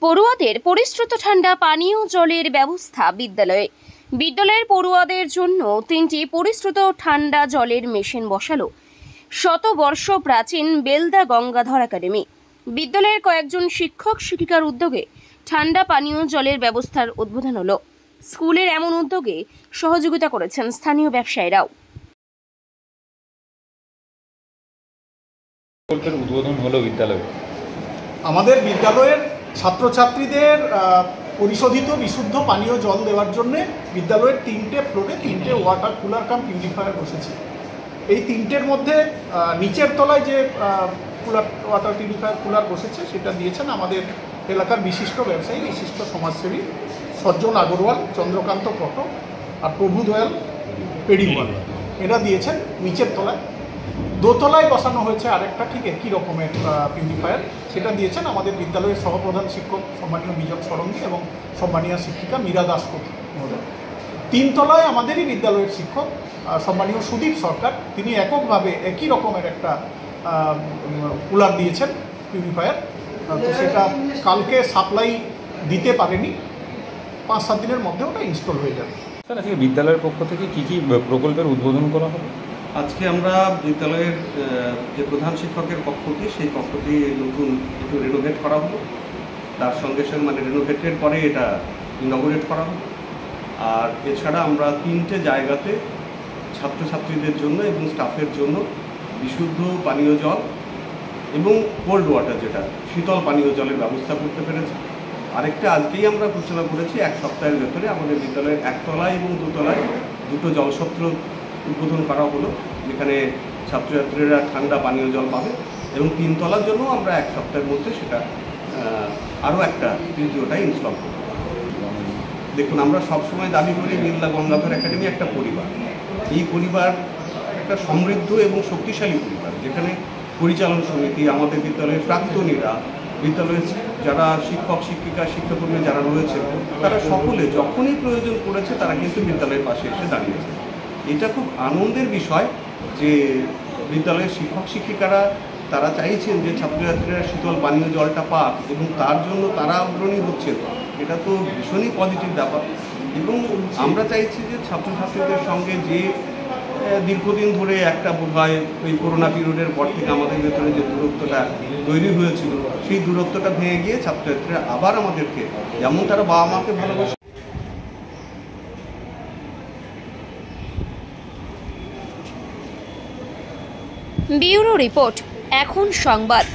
পড়ুয়াদের পরিশ্রুত ঠান্ডা পানীয় জলের ব্যবস্থা বিদ্যালয়ে। বিদ্যালয়ের পড়ুয়াদের জন্য 3টি পরিশ্রুত ঠান্ডা জলের মেশিন বসালো শতবর্ষ প্রাচীন বেলদা গঙ্গাধর একাডেমি। বিদ্যালয়ের কয়েকজন শিক্ষক শিক্ষিকার উদ্যোগে ঠান্ডা পানীয় জলের ব্যবস্থার উদ্বোধন হলো। স্কুলের এমন উদ্যোগে সহযোগিতা করেছেন স্থানীয় ব্যবসায়ীরাও। উদ্বোধন হলো বিদ্যালয়ে। আমাদের বিদ্যালয়ের ছাত্রছাত্রীদের পরিশোধিত বিশুদ্ধ পানীয় জল দেওয়ার জন্য বিদ্যালয়ের 3টে ফ্লোরে 3টে ওয়াটার কুলার কাম পিউরিফায়ার বসেছে। এই 3টের মধ্যে নিচের তলায় যে ওয়াটার পিউরিফায়ার কুলার বসেছে সেটা দিয়েছেন আমাদের এলাকার বিশিষ্ট ব্যবসায়ী, বিশিষ্ট সমাজসেবী সজ্জন আগরওয়াল, চন্দ্রকান্ত পটক আর প্রভুদয়াল পেড়িওয়াল। এরা দিয়েছেন নিচের তলায়। দোতলায় বসানো হয়েছে আরেকটা ঠিক একই রকমের পিউরিফায়ার, সেটা দিয়েছেন আমাদের বিদ্যালয়ের সহপ্রধান শিক্ষক সম্মানীয় বিজন সরঙ্গী এবং সম্মানীয় শিক্ষিকা মীরা দাসপতি মহোদয়। 3 তলায় আমাদেরই বিদ্যালয়ের শিক্ষক সম্মানীয় সুদীপ সরকার, তিনি এককভাবে একই রকমের একটা কুলার দিয়েছেন পিউরিফায়ার। তো সেটা কালকে সাপ্লাই দিতে পারেনি, 5-7 দিনের মধ্যে ওটা ইনস্টল হয়ে যাবে। স্যার, আজকে বিদ্যালয়ের পক্ষ থেকে কী কী প্রকল্পের উদ্বোধন করা হবে? আজকে আমরা বিদ্যালয়ের যে প্রধান শিক্ষকের কক্ষটি, সেই কক্ষটি নতুন একটু রেনোভেট করা হলো। তার সঙ্গে সঙ্গে মানে রেনোভেটের পরে এটা ইনগরেট করা হলো। আর এছাড়া আমরা 3টে জায়গাতে ছাত্রছাত্রীদের জন্য এবং স্টাফের জন্য বিশুদ্ধ পানীয় জল এবং কোল্ড ওয়াটার, যেটা শীতল পানীয় জলের ব্যবস্থা করতে পেরেছি। আরেকটা আজকেই আমরা ঘোষণা করেছি, 1 সপ্তাহের ভেতরে আমাদের বিদ্যালয়ের 1 তলায় এবং 2 তলায় 2টো জলসত্র উদ্বোধন করা হলো, যেখানে ছাত্রছাত্রীরা ঠান্ডা পানীয় জল পাবে। এবং 3 তলার জন্য আমরা 1 সপ্তাহের মধ্যে সেটা আরও একটা 3টা ইনস্টল করব। দেখুন, আমরা সবসময় দাবি করি বেলদা গঙ্গাধর একাডেমি একটা পরিবার। এই পরিবার একটা সমৃদ্ধ এবং শক্তিশালী পরিবার, যেখানে পরিচালন সমিতি, আমাদের বিদ্যালয়ের প্রাক্তনীরা, বিদ্যালয়ের যারা শিক্ষক শিক্ষিকা শিক্ষাকর্মী যারা রয়েছে, তারা সকলে যখনই প্রয়োজন পড়েছে তারা কিন্তু বিদ্যালয়ের পাশে এসে দাঁড়িয়েছে। এটা খুব আনন্দের বিষয় যে বিদ্যালয়ের শিক্ষক শিক্ষিকারা তারা চাইছেন যে ছাত্রছাত্রীরা শীতল পানীয় জলটা পাক এবং তার জন্য তারা অগ্রণী হচ্ছেন। এটা তো ভীষণই পজিটিভ ব্যাপার। এবং আমরা চাইছি যে ছাত্রছাত্রীদের সঙ্গে যে দীর্ঘদিন ধরে একটা বোধহয় ওই করোনা পিরিয়ডের পর থেকে আমাদের ভেতরে যে দূরত্বটা তৈরি হয়েছিল, সেই দূরত্বটা ভেঙে গিয়ে ছাত্রছাত্রীরা আবার আমাদেরকে, যেমন তারা বাবা মাকে ভালোবাসে। ব্যুরো রিপোর্ট, এখন সংবাদ।